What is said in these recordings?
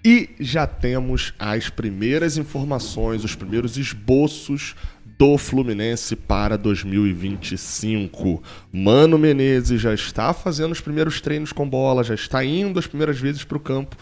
E já temos as primeiras informações, os primeiros esboços do Fluminense para 2025. Mano Menezes já está fazendo os primeiros treinos com bola, já está indo as primeiras vezes para o campo.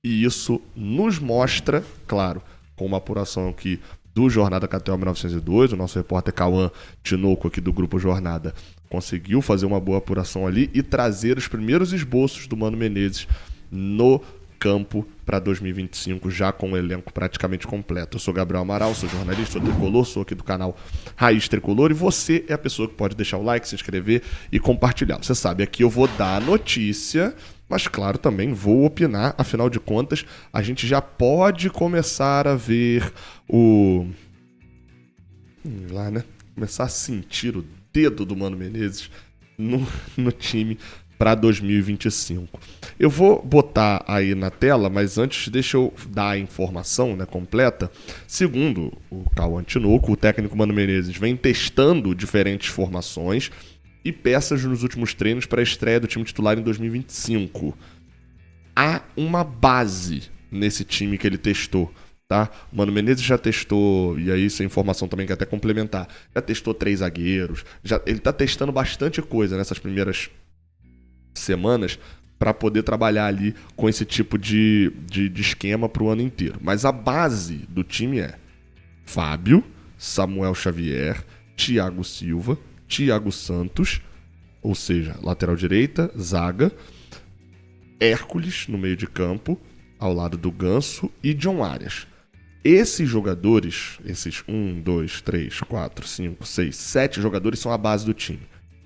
E isso nos mostra, claro, com uma apuração aqui do Jornada Catel 1902, o nosso repórter Cauã Tinoco aqui do Grupo Jornada conseguiu fazer uma boa apuração ali e trazer os primeiros esboços do Mano Menezes no campo para 2025, já com o elenco praticamente completo. Eu sou Gabriel Amaral, sou jornalista, sou tricolor, sou aqui do canal Raiz Tricolor, e você é a pessoa que pode deixar o like, se inscrever e compartilhar. Você sabe, aqui eu vou dar a notícia, mas claro, também vou opinar, afinal de contas, a gente já pode começar a ver lá, né? Começar a sentir o dedo do Mano Menezes no time para 2025. Eu vou botar aí na tela, mas antes deixa eu dar a informação, né, completa. Segundo o Cauã Tinoco, o técnico Mano Menezes vem testando diferentes formações e peças nos últimos treinos para a estreia do time titular em 2025. Há uma base nesse time que ele testou, tá? O Mano Menezes já testou, e aí isso é informação também que até complementar, já testou 3 zagueiros, ele tá testando bastante coisa nessas primeiras semanas para poder trabalhar ali com esse tipo de esquema para o ano inteiro. Mas a base do time é Fábio, Samuel Xavier, Thiago Silva, Thiago Santos, ou seja, lateral direita, zaga, Hércules no meio de campo, ao lado do Ganso, e John Arias. Esses jogadores, esses 1, 2, 3, 4, 5, 6, 7 jogadores são a base do time.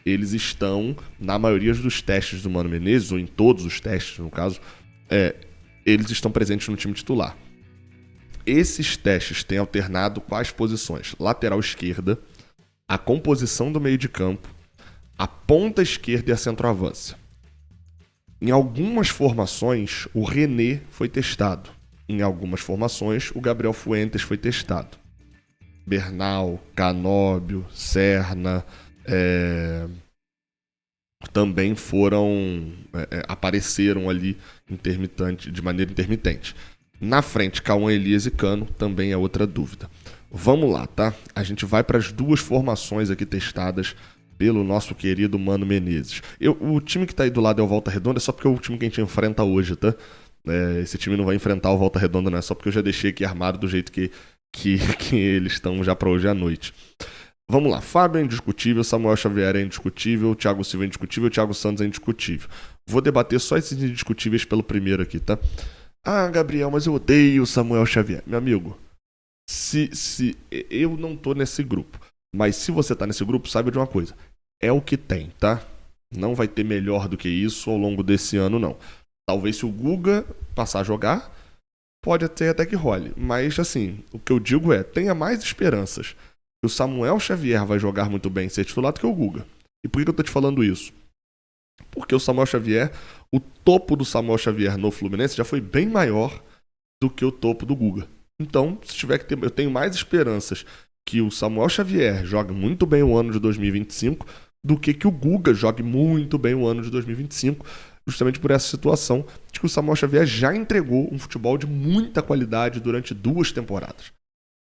Eles estão, na maioria dos testes do Mano Menezes, ou em todos os testes, no caso, eles estão presentes no time titular. Esses testes têm alternado quais posições? Lateral esquerda, a composição do meio de campo, a ponta esquerda e a centroavância. Em algumas formações, o René foi testado. Em algumas formações, o Gabriel Fuentes foi testado. Bernal, Canóbio, Serna também apareceram ali de maneira intermitente. Na frente, Cauã Elias e Cano também é outra dúvida. Vamos lá, tá? A gente vai para as duas formações aqui testadas pelo nosso querido Mano Menezes. O time que tá aí do lado é o Volta Redonda, é só porque é o time que a gente enfrenta hoje, tá? Esse time não vai enfrentar o Volta Redonda, não é só porque eu já deixei aqui armado do jeito que eles estão já para hoje à noite. Vamos lá, Fábio é indiscutível, Samuel Xavier é indiscutível, Thiago Silva é indiscutível, Thiago Santos é indiscutível. Vou debater só esses indiscutíveis pelo primeiro aqui, tá? Ah, Gabriel, mas eu odeio o Samuel Xavier. Meu amigo, se eu não tô nesse grupo, mas se você tá nesse grupo, saiba de uma coisa. É o que tem, tá? Não vai ter melhor do que isso ao longo desse ano, não. Talvez se o Guga passar a jogar, pode até que role. Mas, assim, o que eu digo tenha mais esperanças que o Samuel Xavier vai jogar muito bem, ser titular, do que o Guga. E por que eu tô te falando isso? Porque o Samuel Xavier, o topo do Samuel Xavier no Fluminense já foi bem maior do que o topo do Guga. Então, se tiver que ter, eu tenho mais esperanças que o Samuel Xavier jogue muito bem o ano de 2025 do que o Guga jogue muito bem o ano de 2025, justamente por essa situação de que o Samuel Xavier já entregou um futebol de muita qualidade durante 2 temporadas.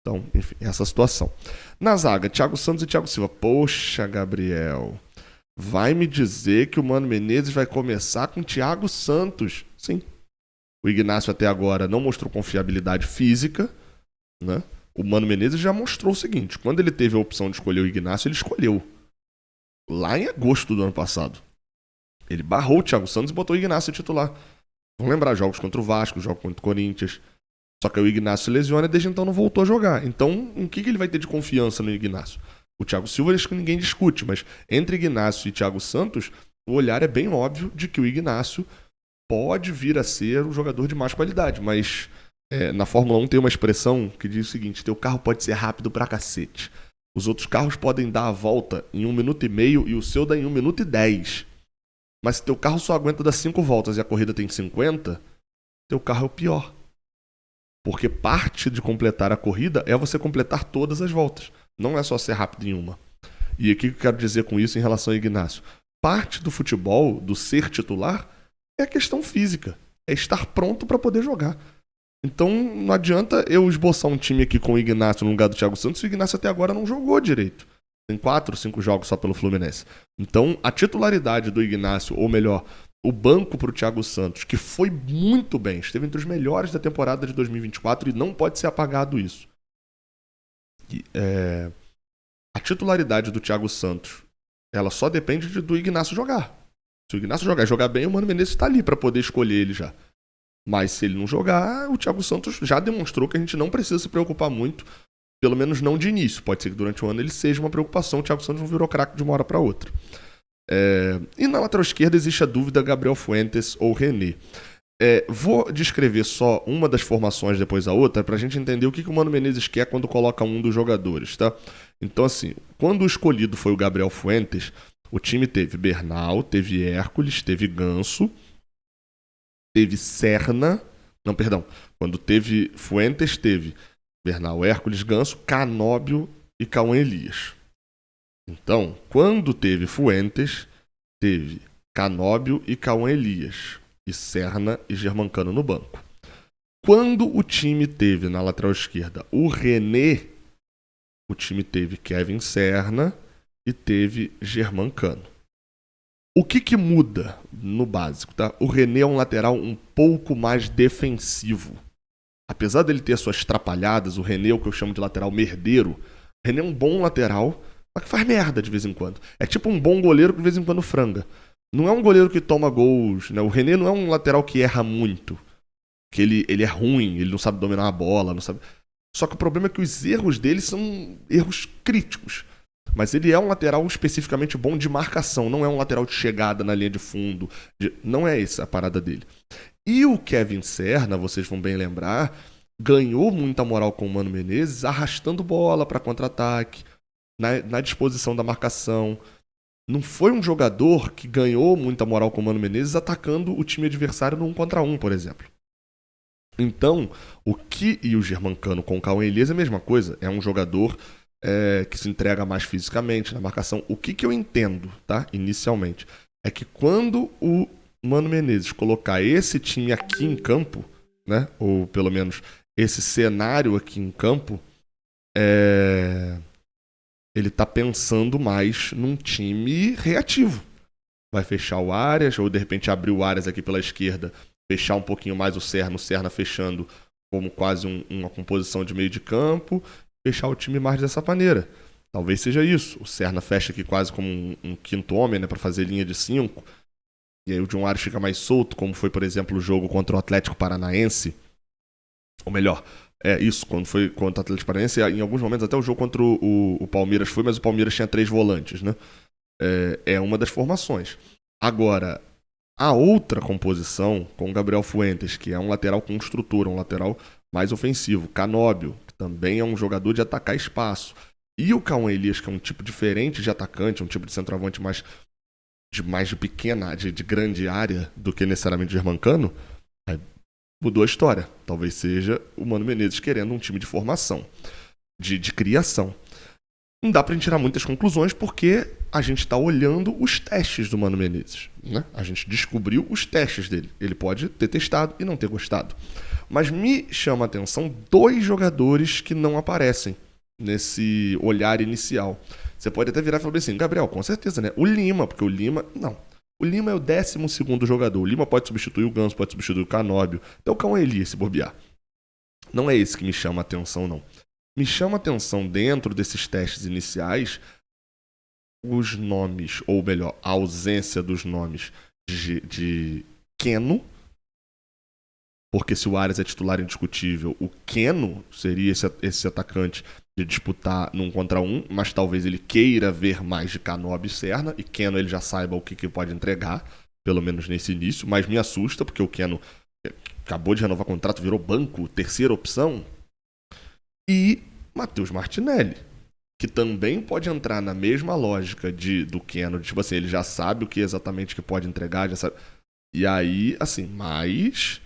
Então, enfim, essa situação. Na zaga, Thiago Santos e Thiago Silva. Poxa, Gabriel, vai me dizer que o Mano Menezes vai começar com Thiago Santos? Sim. O Ignacio até agora não mostrou confiabilidade física, né? O Mano Menezes já mostrou o seguinte: quando ele teve a opção de escolher o Ignacio, ele escolheu. Lá em agosto do ano passado. Ele barrou o Thiago Santos e botou o Ignacio titular. Vamos lembrar, jogos contra o Vasco, jogos contra o Corinthians. Só que o Ignacio se lesiona e desde então não voltou a jogar. Então, o que ele vai ter de confiança no Ignacio? O Thiago Silva, acho que ninguém discute, mas entre Ignacio e Thiago Santos, o olhar é bem óbvio de que o Ignacio pode vir a ser um jogador de mais qualidade. Mas na Fórmula 1 tem uma expressão que diz o seguinte: teu carro pode ser rápido pra cacete. Os outros carros podem dar a volta em 1 minuto e meio e o seu dá em 1 minuto e 10. Mas se teu carro só aguenta dar 5 voltas e a corrida tem 50, teu carro é o pior. Porque parte de completar a corrida é você completar todas as voltas. Não é só ser rápido em uma. E o que eu quero dizer com isso em relação ao Ignacio? Parte do futebol, do ser titular, é a questão física. É estar pronto para poder jogar. Então não adianta eu esboçar um time aqui com o Ignacio no lugar do Thiago Santos, e o Ignacio até agora não jogou direito. Tem 4, 5 jogos só pelo Fluminense. Então a titularidade do Ignacio, ou melhor, o banco para o Thiago Santos, que foi muito bem, esteve entre os melhores da temporada de 2024 e não pode ser apagado isso. A titularidade do Thiago Santos, ela só depende do Ignacio jogar. Se o Ignacio jogar bem, o Mano Menezes está ali para poder escolher ele já. Mas se ele não jogar, o Thiago Santos já demonstrou que a gente não precisa se preocupar muito, pelo menos não de início. Pode ser que durante o ano ele seja uma preocupação, o Thiago Santos não virou craque de uma hora para outra. E na lateral esquerda existe a dúvida Gabriel Fuentes ou René. Vou descrever só uma das formações depois a outra para a gente entender o que o Mano Menezes quer quando coloca um dos jogadores, tá? Então assim, quando o escolhido foi o Gabriel Fuentes, o time teve Bernal, teve Hércules, teve Ganso, teve Serna, não, perdão, quando teve Fuentes, teve Bernal, Hércules, Ganso, Canóbio e Cauã Elias. Então, quando teve Fuentes, teve Canóbio e Cauã Elias, e Serna e Germancano no banco. Quando o time teve na lateral esquerda o René, o time teve Kevin Serna e teve Germancano. O que muda no básico, tá? O René é um lateral um pouco mais defensivo. Apesar dele ter suas trapalhadas, o René é o que eu chamo de lateral merdeiro. O René é um bom lateral, mas que faz merda de vez em quando. É tipo um bom goleiro que de vez em quando franga. Não é um goleiro que toma gols, né? O René não é um lateral que erra muito. Que ele é ruim, ele não sabe dominar a bola, não sabe... Só que o problema é que os erros dele são erros críticos. Mas ele é um lateral especificamente bom de marcação, não é um lateral de chegada na linha de fundo. Não é essa a parada dele. E o Kevin Serna, vocês vão bem lembrar, ganhou muita moral com o Mano Menezes, arrastando bola para contra-ataque, na disposição da marcação. Não foi um jogador que ganhou muita moral com o Mano Menezes atacando o time adversário no 1 contra 1, por exemplo. Então, e o Germancano com o Cauã Elias é a mesma coisa. É um jogador que se entrega mais fisicamente na marcação. O que eu entendo, tá? Inicialmente, é que quando o Mano Menezes colocar esse time aqui em campo, né? Ou pelo menos esse cenário aqui em campo, ele tá pensando mais num time reativo. Vai fechar o Arias, ou de repente abrir o Arias aqui pela esquerda, fechar um pouquinho mais o Serna fechando como quase uma composição de meio de campo, fechar o time mais dessa maneira. Talvez seja isso. O Serna fecha aqui quase como um quinto homem, né, para fazer linha de 5. E aí o John Arias fica mais solto, como foi, por exemplo, o jogo contra o Atlético Paranaense. Ou melhor, isso, quando foi contra o Atlético Paranaense, em alguns momentos até o jogo contra o Palmeiras foi, mas o Palmeiras tinha 3 volantes, né? É uma das formações. Agora, a outra composição, com o Gabriel Fuentes, que é um lateral com estrutura, um lateral mais ofensivo. Canóbio, que também é um jogador de atacar espaço. E o Cauã Elias, que é um tipo diferente de atacante, um tipo de centroavante mais de pequena, de grande área do que necessariamente Germancano, mudou a história. Talvez seja o Mano Menezes querendo um time de formação, de criação. Não dá pra gente tirar muitas conclusões porque a gente está olhando os testes do Mano Menezes, né? A gente descobriu os testes dele. Ele pode ter testado e não ter gostado. Mas me chama a atenção 2 jogadores que não aparecem nesse olhar inicial. Você pode até virar e falar assim, Gabriel, com certeza, né? O Lima, porque o Lima... Não. O Lima é o 12º jogador. O Lima pode substituir o Ganso, pode substituir o Canóbio. Até o Cauã Elias, se bobear. Não é esse que me chama a atenção, não. Me chama a atenção dentro desses testes iniciais os nomes, ou melhor, a ausência dos nomes de Keno, porque se o Arias é titular indiscutível, o Keno seria esse atacante de disputar num contra um, mas talvez ele queira ver mais de Canóbio e Serna, e Keno ele já saiba o que pode entregar, pelo menos nesse início, mas me assusta, porque o Keno acabou de renovar contrato, virou banco, terceira opção, e Matheus Martinelli, que também pode entrar na mesma lógica do Keno, tipo assim, ele já sabe o que exatamente que pode entregar, já sabe. E aí, assim, mas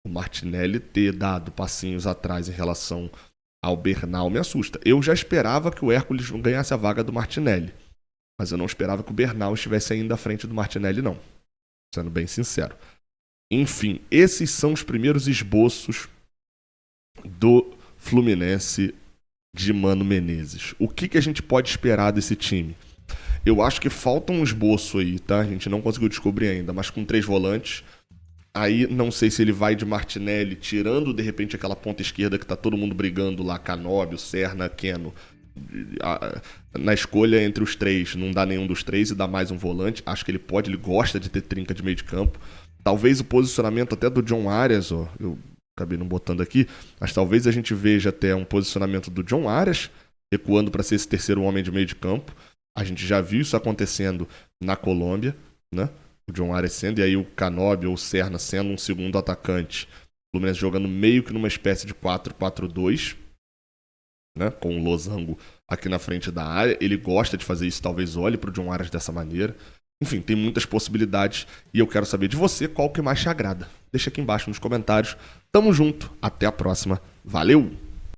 o Martinelli ter dado passinhos atrás em relação ao Bernal me assusta. Eu já esperava que o Hércules ganhasse a vaga do Martinelli, mas eu não esperava que o Bernal estivesse ainda à frente do Martinelli, não. Sendo bem sincero. Enfim, esses são os primeiros esboços do Fluminense de Mano Menezes. O que a gente pode esperar desse time? Eu acho que falta um esboço aí, tá? A gente não conseguiu descobrir ainda, mas com 3 volantes. Aí não sei se ele vai de Martinelli, tirando de repente aquela ponta esquerda que tá todo mundo brigando lá, Canóbio, Serna, Keno. Na escolha entre os 3, não dá nenhum dos 3 e dá mais um volante. Acho que ele gosta de ter trinca de meio de campo. Talvez o posicionamento até do John Arias, ó, eu acabei não botando aqui, mas talvez a gente veja até um posicionamento do John Arias recuando para ser esse terceiro homem de meio de campo. A gente já viu isso acontecendo na Colômbia, né? O John Arias sendo, e aí o Canóbio ou o Serna sendo um segundo atacante. O Fluminense jogando meio que numa espécie de 4-4-2, né? Com o Losango aqui na frente da área. Ele gosta de fazer isso, talvez olhe para o John Arias dessa maneira. Enfim, tem muitas possibilidades e eu quero saber de você qual que mais te agrada. Deixa aqui embaixo nos comentários. Tamo junto, até a próxima. Valeu!